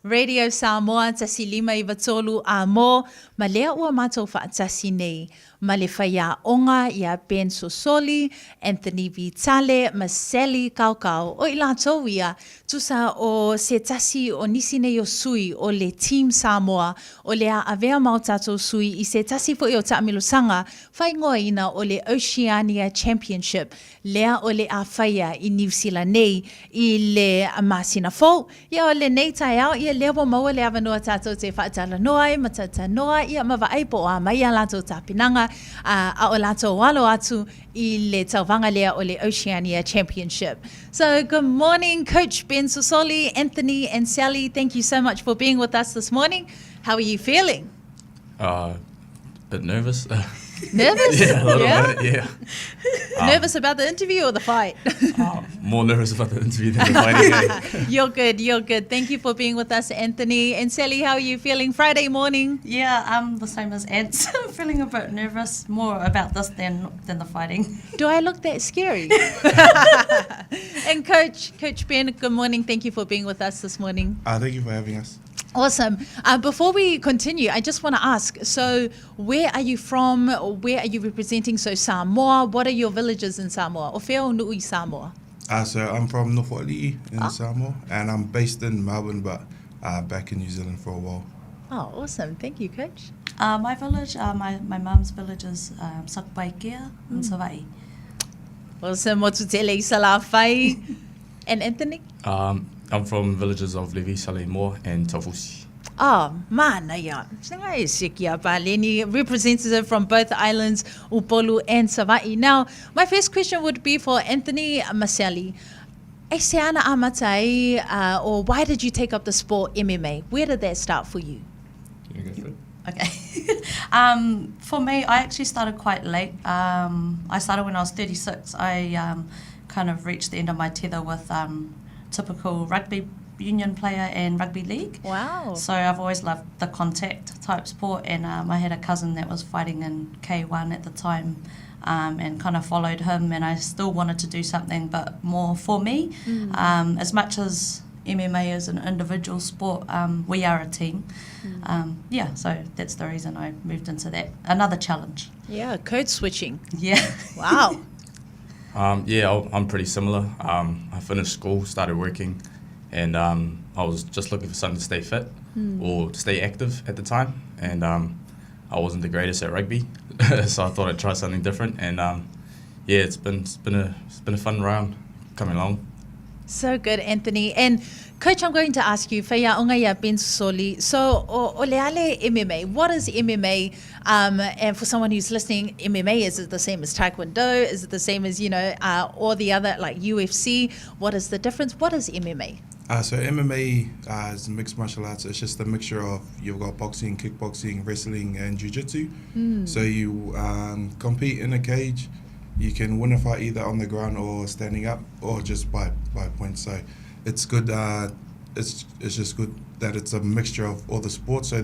Radio Samoa, tasi lima I watolu a mo, ma lea ua mātou whaatasi nei, ma le whaia onga ia Ben Sosoli, Anthony Vitale, ma Sally Kaokao. O I lātou ia, tusa o se tasi o nisi nei o sui o le Team Samoa, o le a avea mau tātou sui I se tasi fo I o Taamilosanga, whai ngoa ina o le Oceania Championship, lea o le a whaia I New Zealand nei, I le masina fo, ia o le nei tai au, ia lea wa maua le awanua tātou te whaatala noa, matata noa, ia mawa aipo a mai a lātou tāpinanga, a o lātou walo atu I le tauwanga lea o le Oceania Championship. So good morning, Coach Ben Sosoli, Anthony and Sally. Thank you so much for being with us this morning. How are you feeling? Bit nervous. Nervous? Yeah, a little bit, yeah. Nervous about the interview or the fight? More nervous about the interview than the fighting. You're good. Thank you for being with us, Anthony. And Sally, how are you feeling Friday morning? Yeah, I'm the same as Ants. I'm feeling a bit nervous, more about this than the fighting. Do I look that scary? And Coach Ben, good morning. Thank you for being with us this morning. Thank you for having us. Awesome. Before we continue, I just want to ask, so where are you from? Where are you representing? So Samoa, what are your villages in Samoa? O whea o nui Samoa? So I'm from North Waialii in Samoa, and I'm based in Melbourne, but back in New Zealand for a while. Oh, awesome. Thank you, Coach. My village, my mum's village is Sakpaikia in Savai. Awesome. Motu tele I sala whai. And Anthony? I'm from villages of Levi, Samoa and Taufusi. Oh, mana ia. Singa e sikia paleni, representative from both islands, Upolu and Savai. Now, my first question would be for Anthony Masali. E se ana amatai, or why did you take up the sport MMA? Where did that start for you? You go for it? Okay. For me, I actually started quite late. I started when I was 36. I kind of reached the end of my tether with typical rugby union player and rugby league. Wow. So I've always loved the contact type sport, and I had a cousin that was fighting in K1 at the time, and kind of followed him, and I still wanted to do something but more for me. As much as MMA is an individual sport, we are a team. So that's the reason I moved into that. Another challenge. Yeah, code switching. Yeah. Wow. I'm pretty similar. I finished school, started working, and I was just looking for something to stay fit or to stay active at the time. And I wasn't the greatest at rugby, so I thought I'd try something different. And it's been a fun round coming along. So good, Anthony. And Coach, I'm going to ask you, whaia onga ia Ben Sosoli, so o le ale MMA, what is MMA? And for someone who's listening, MMA, is it the same as Taekwondo? Is it the same as, all the other, like UFC? What is the difference? What is MMA? So MMA is mixed martial arts. It's just a mixture of, you've got boxing, kickboxing, wrestling, and jiu-jitsu. So you compete in a cage. You can win a fight either on the ground or standing up, or just by points. So it's good. It's just good that it's a mixture of all the sports. So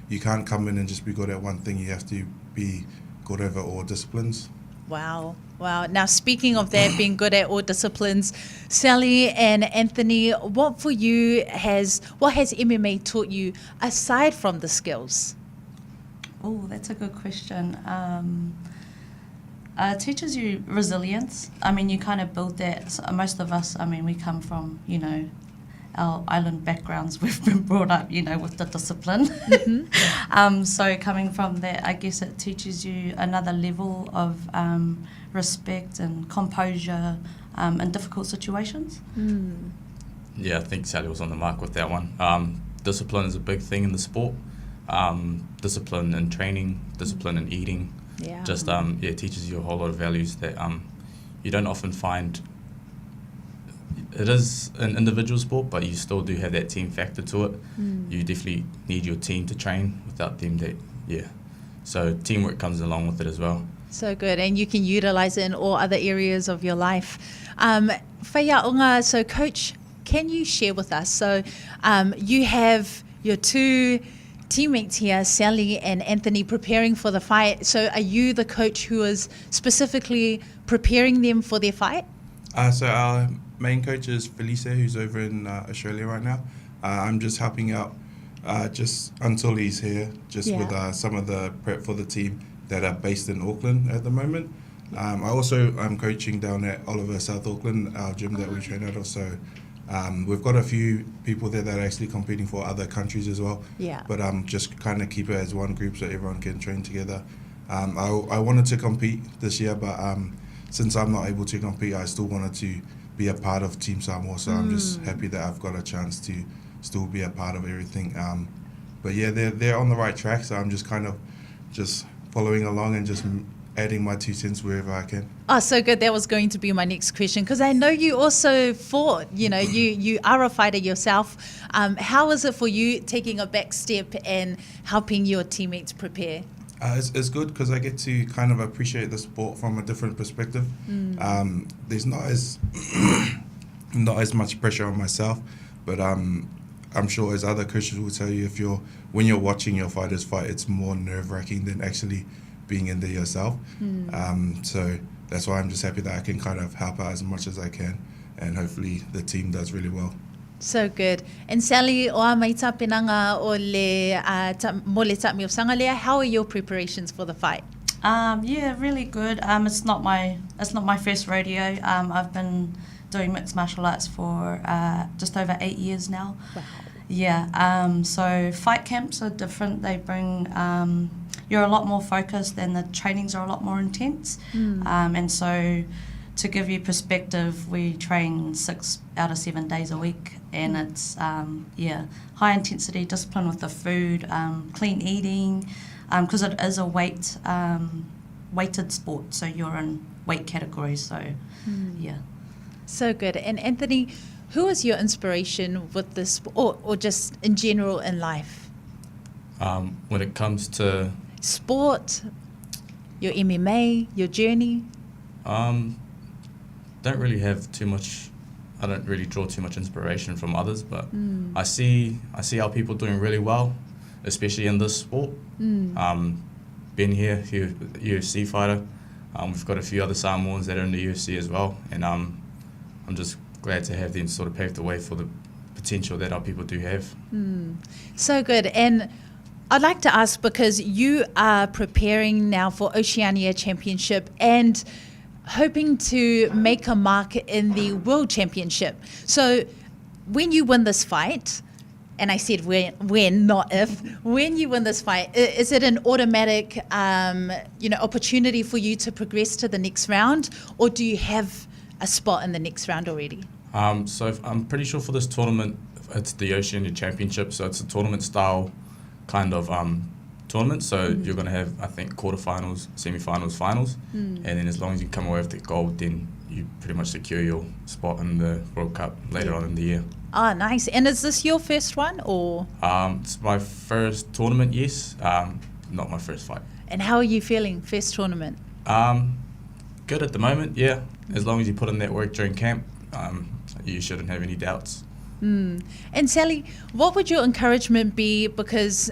you can't come in and just be good at one thing. You have to be good over all disciplines. Wow. Now, speaking of that, being good at all disciplines, Sally and Anthony, what has MMA taught you aside from the skills? Oh, that's a good question. It teaches you resilience. I mean, you kind of build that. So most of us, we come from, our island backgrounds. We've been brought up, with the discipline. So coming from that, I guess it teaches you another level of respect and composure in difficult situations. Yeah, I think Sally was on the mark with that one. Discipline is a big thing in the sport. Discipline in training, discipline in eating. Yeah. Just it teaches you a whole lot of values that you don't often find. It is an individual sport, but you still do have that team factor to it. You definitely need your team to train. Without them, so teamwork comes along with it as well. So good, and you can utilize it in all other areas of your life. Whaia onga, so Coach, can you share with us? So you have your two teammates here, Sally and Anthony, preparing for the fight. So are you the coach who is specifically preparing them for their fight? So our main coach is Felice, who's over in Australia right now. I'm just helping out just until he's here, just Yeah. with some of the prep for the team that are based in Auckland at the moment. I'm coaching down at Oliver South Auckland, our gym that we train out of. So we've got a few people there that are actually competing for other countries as well. Yeah. But just kind of keep it as one group so everyone can train together. I wanted to compete this year, but since I'm not able to compete, I still wanted to be a part of Team Samoa. So I'm just happy that I've got a chance to still be a part of everything. But yeah, they're on the right track. So I'm just kind of just following along and just adding my 2 cents wherever I can. Oh, so good. That was going to be my next question, because I know you also fought. You know, you are a fighter yourself. How is it for you taking a back step and helping your teammates prepare? It's good because I get to kind of appreciate the sport from a different perspective. There's not as not as much pressure on myself, but I'm sure as other coaches will tell you, when you're watching your fighters fight, it's more nerve-wracking than actually being in there yourself. So that's why I'm just happy that I can kind of help out as much as I can, and hopefully the team does really well. So good. And Sally, o mai tapinanga o le mo le tapmi o sanga lea, how are your preparations for the fight? Yeah, really good. It's not my first rodeo. I've been doing mixed martial arts for just over 8 years now. Wow. Yeah. So fight camps are different. They bring you're a lot more focused, and the trainings are a lot more intense. And so, to give you perspective, we train 6 out of 7 days a week, and it's high intensity discipline with the food, clean eating, because it is a weighted sport, so you're in weight categories. So yeah. So good. And Anthony, who is your inspiration with this, or just in general in life? When it comes to Sport, your MMA, your journey? don't really have too much. I don't really draw too much inspiration from others, but I see how people doing really well, especially in this sport. Ben here, UFC fighter. We've got a few other Samoans that are in the UFC as well, and I'm just glad to have them sort of pave the way for the potential that our people do have. So good. And I'd like to ask, because you are preparing now for Oceania Championship and hoping to make a mark in the World Championship. So when you win this fight, and I said when, not if, when you win this fight, is it an automatic opportunity for you to progress to the next round, or do you have a spot in the next round already? So I'm pretty sure for this tournament, it's the Oceania Championship, so it's a tournament style kind of tournament. So you're going to have, I think, quarterfinals, semi-finals, finals, and then as long as you come away with the gold, then you pretty much secure your spot in the World Cup later on in the year. Oh, nice. And is this your first one, or? It's my first tournament, yes. Not my first fight. And how are you feeling, first tournament? Good at the moment, yeah. As long as you put in that work during camp, you shouldn't have any doubts. And Sally, what would your encouragement be? Because,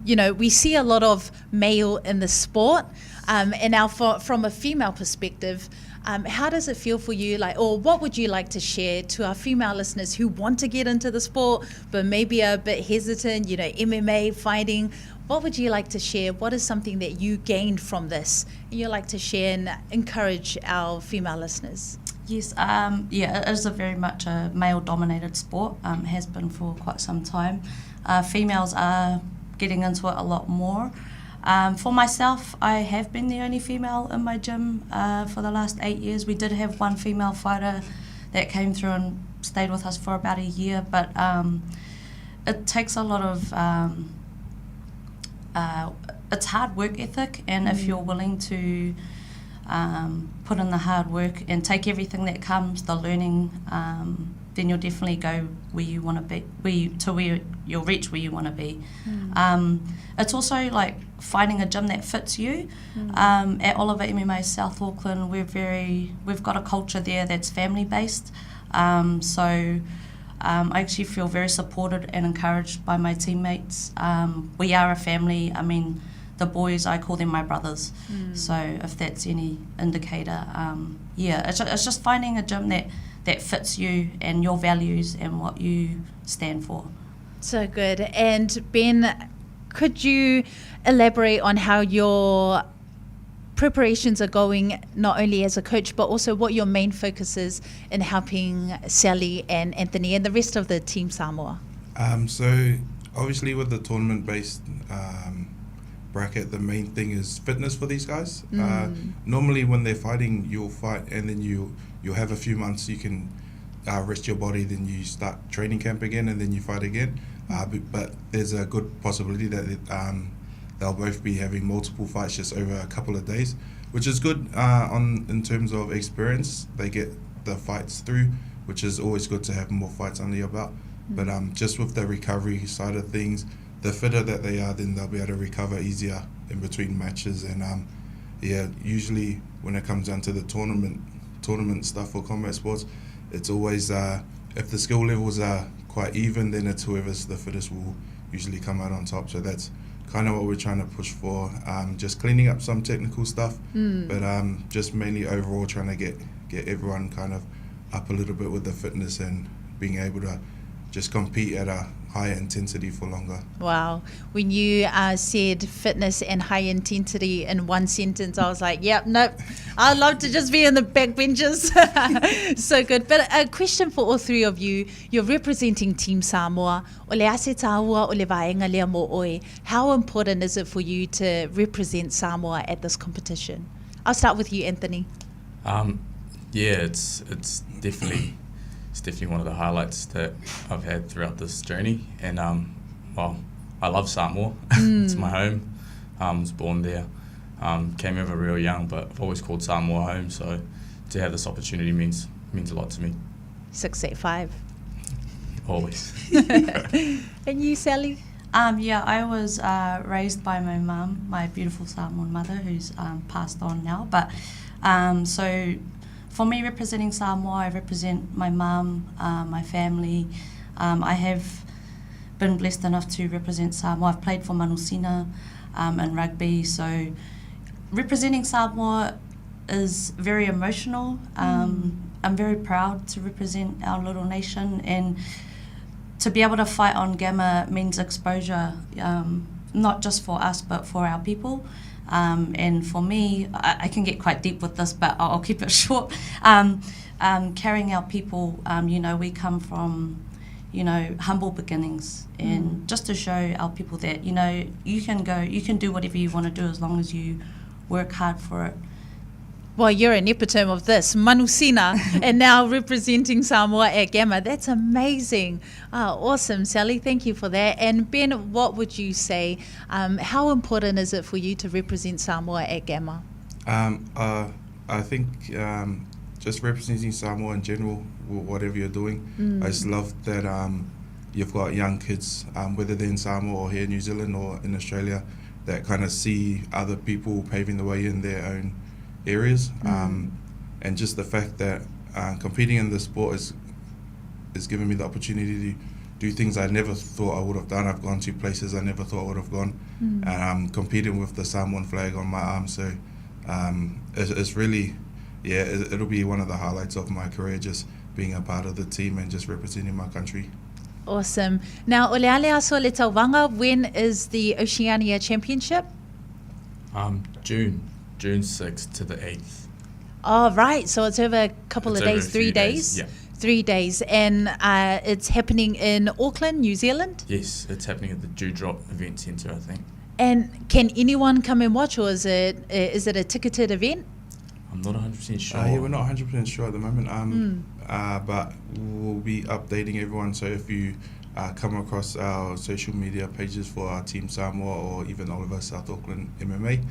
we see a lot of male in the sport. And now from a female perspective, how does it feel for you? Or what would you like to share to our female listeners who want to get into the sport, but maybe are a bit hesitant, MMA, fighting? What would you like to share? What is something that you gained from this and you'd like to share and encourage our female listeners? Yes, it is a very much a male-dominated sport, has been for quite some time. Females are getting into it a lot more. For myself, I have been the only female in my gym for the last 8 years. We did have one female fighter that came through and stayed with us for about a year, but it takes a lot of... it's hard work ethic, and if you're willing to put in the hard work and take everything that comes, the learning, then you'll definitely go where you want to be, where you'll reach where you want to be. It's also like finding a gym that fits you. At Oliver MMA South Auckland, we've got a culture there that's family based. So I actually feel very supported and encouraged by my teammates. We are a family. I mean, the boys, I call them my brothers. So if that's any indicator, it's just finding a gym that fits you and your values and what you stand for. So good. And Ben, could you elaborate on how your preparations are going, not only as a coach, but also what your main focus is in helping Sally and Anthony and the rest of the Team Samoa? So obviously with the tournament-based bracket, the main thing is fitness for these guys. Normally when they're fighting, you'll fight and then you'll have a few months you can rest your body, then you start training camp again and then you fight again. But there's a good possibility that they'll both be having multiple fights just over a couple of days, which is good in terms of experience. They get the fights through, which is always good to have more fights under your belt. But just with the recovery side of things, the fitter that they are, then they'll be able to recover easier in between matches. And usually when it comes down to the tournament stuff for combat sports, it's always if the skill levels are quite even, then it's whoever's the fittest will usually come out on top. So that's kind of what we're trying to push for, just cleaning up some technical stuff, but just mainly overall trying to get everyone kind of up a little bit with the fitness and being able to just compete at a higher intensity for longer. Wow. When you said fitness and high intensity in one sentence, I was like, yep, nope. I'd love to just be in the back benches. So good. But a question for all three of you. You're representing Team Samoa. O le ase tāua o le vaenga lea mo oe. How important is it for you to represent Samoa at this competition? I'll start with you, Anthony. It's definitely... It's definitely one of the highlights that I've had throughout this journey. And, I love Samoa. It's my home. I was born there. Came over real young, but I've always called Samoa home. So to have this opportunity means a lot to me. 685. Always. And you, Sally? I was raised by my mum, my beautiful Samoan mother, who's passed on now. But so for me, representing Samoa, I represent my mum, my family. I have been blessed enough to represent Samoa. I've played for Manusina in rugby, so representing Samoa is very emotional. I'm very proud to represent our little nation, and to be able to fight on Gamma means exposure, not just for us, but for our people. And for me, I can get quite deep with this, but I'll keep it short. Carrying our people, we come from, humble beginnings, and just to show our people that, you can do whatever you want to do as long as you work hard for it. Well, you're an epitome of this, Manusina, and now representing Samoa at Gamma. That's amazing. Awesome, Sally. Thank you for that. And Ben, what would you say? How important is it for you to represent Samoa at Gamma? I think just representing Samoa in general, whatever you're doing, I just love that you've got young kids, whether they're in Samoa or here in New Zealand or in Australia, that kind of see other people paving the way in their own areas, and just the fact that competing in this sport is giving me the opportunity to do things I never thought I would have done. I've gone to places I never thought I would have gone, and I'm competing with the Samoan flag on my arm. So it's really, it'll be one of the highlights of my career, just being a part of the team and just representing my country. Awesome. Now, o le ale aso le tauwanga, when is the Oceania Championship? June 6th to the 8th. Oh, right. So it's over a couple of days, 3 days? Yeah. 3 days. And it's happening in Auckland, New Zealand? Yes, it's happening at the Dewdrop Event Centre, I think. And can anyone come and watch, or is it a ticketed event? I'm not 100% sure. We're not 100% sure at the moment, but we'll be updating everyone. So if you come across our social media pages for our Team Samoa or even Oliver South Auckland MMA,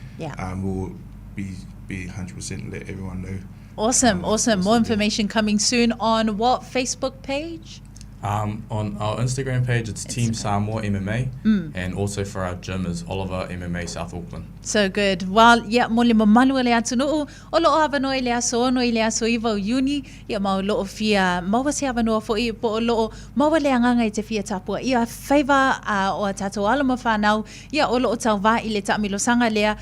we'll be 100% let everyone know. Awesome. More information coming soon on what Facebook page? On our Instagram page, it's Team Samoa MMA, and also for our gym is Oliver MMA South Auckland. So good. Well, mo le mamalu le atu nuu, o loo avanoa le aso ono i le aso iwa o uni, mau loo fia, maua se avanoa fo i po o loo, maua le anganga I te fia tapua. Ia whaiva o a tatou alama whanau, o loo tau wā I le taamilosanga lea,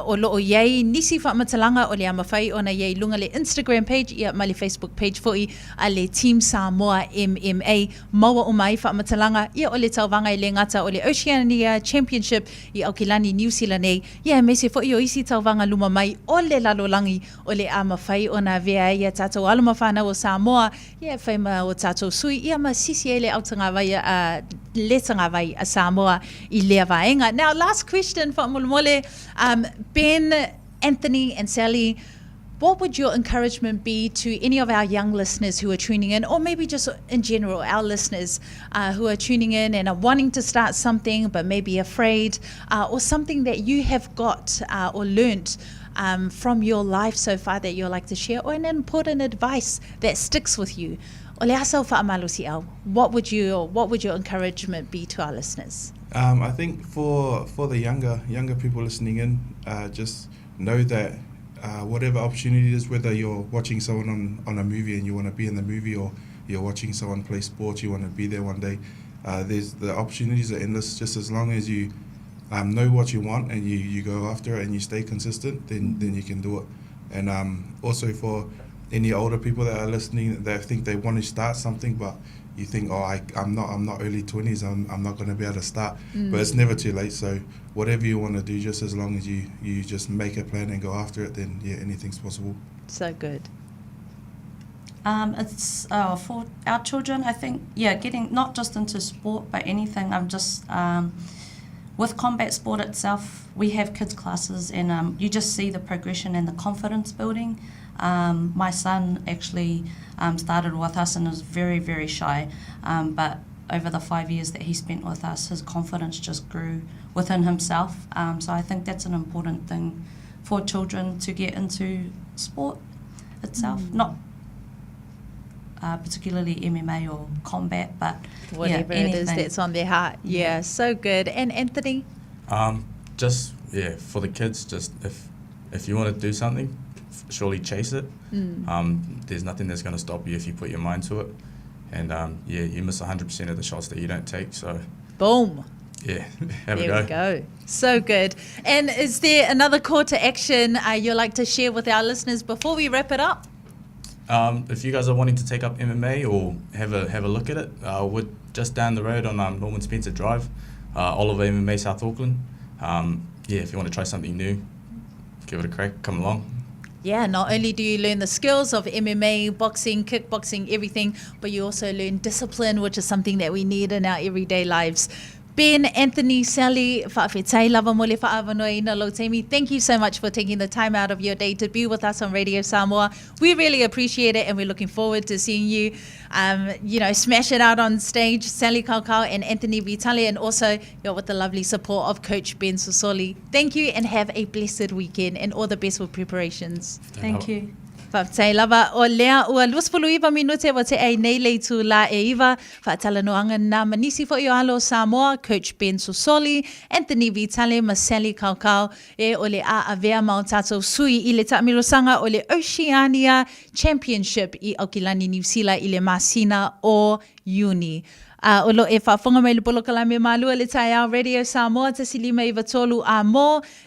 o loo yei nisi whaamatalanga o le amawhai ona yei lunga le Instagram page ia ma le Facebook page foi a le Team Samoa MMA maua o mai whaamatalanga ia o le tauwanga i le ngata o le Oceania Championship i Aukilani New Zealand nei ia me se foi o isi tauwanga luma mai o le lalolangi o le amawhai ona vea ia tātou aluma whana o Samoa ia whaima o tātou sui ia ma sisi e le autanga vai a le tanga vai a Samoa i lea vaenga. Now last question for Mole. Ben, Anthony and Sally, what would your encouragement be to any of our young listeners who are tuning in, or maybe just in general, our listeners who are tuning in and are wanting to start something but maybe afraid, or something that you have got or learnt from your life so far that you'd like to share, or an important advice that sticks with you? What would your encouragement be to our listeners? I think for the younger people listening in, just know that whatever opportunity it is, whether you're watching someone on a movie and you want to be in the movie, or you're watching someone play sports, you want to be there one day, there's the opportunities are endless. Just as long as you know what you want and you go after it and you stay consistent, then you can do it. And also for any older people that are listening that think they want to start something, but you think, I'm not early 20s, I'm not going to be able to start. But it's never too late. So whatever you want to do, just as long as you just make a plan and go after it, then yeah, anything's possible. So good. It's for our children, I think, getting not just into sport, but anything. I'm just with combat sport itself, we have kids classes, and you just see the progression and the confidence building. My son actually started with us and was very, very shy, but over the 5 years that he spent with us, his confidence just grew within himself. So I think that's an important thing for children to get into sport itself, not particularly MMA or combat, but whatever it is that's on their heart. Yeah, so good. And Anthony? Just for the kids, just if you want to do something, surely chase it. There's nothing that's going to stop you if you put your mind to it. And you miss 100% of the shots that you don't take. So boom. Yeah, have a go. There we go. So good. And is there another call to action you'd like to share with our listeners before we wrap it up? If you guys are wanting to take up MMA or have a look at it, we're just down the road on Norman Spencer Drive, Oliver MMA South Auckland. If you want to try something new, give it a crack, come along. Yeah, not only do you learn the skills of MMA, boxing, kickboxing, everything, but you also learn discipline, which is something that we need in our everyday lives. Ben, Anthony, Sally, whaawhetai lava mo le whaawanoa ina lo teimi. Thank you so much for taking the time out of your day to be with us on Radio Samoa. We really appreciate it, and we're looking forward to seeing you, smash it out on stage. Sally Kaokao and Anthony Vitale, and also with the lovely support of Coach Ben Sosoli. Thank you, and have a blessed weekend, and all the best with preparations. Thank you. Whaafetai lava o lea ua 21 minute wa te ai nei lei tu la e iwa. Whaatalanoanga na manisi fo i o alo Samoa, Coach Ben Sosoli, Anthony Vitale, Sally Kaokao, o le a vea mao tātou sui i le tamirosanga o le Oceania Championship i Aukilani New Zealand i le masina o Uni. Olo e whaafonga mai le polokalame malua le tai au Radio Samoa te silima i watolu a mo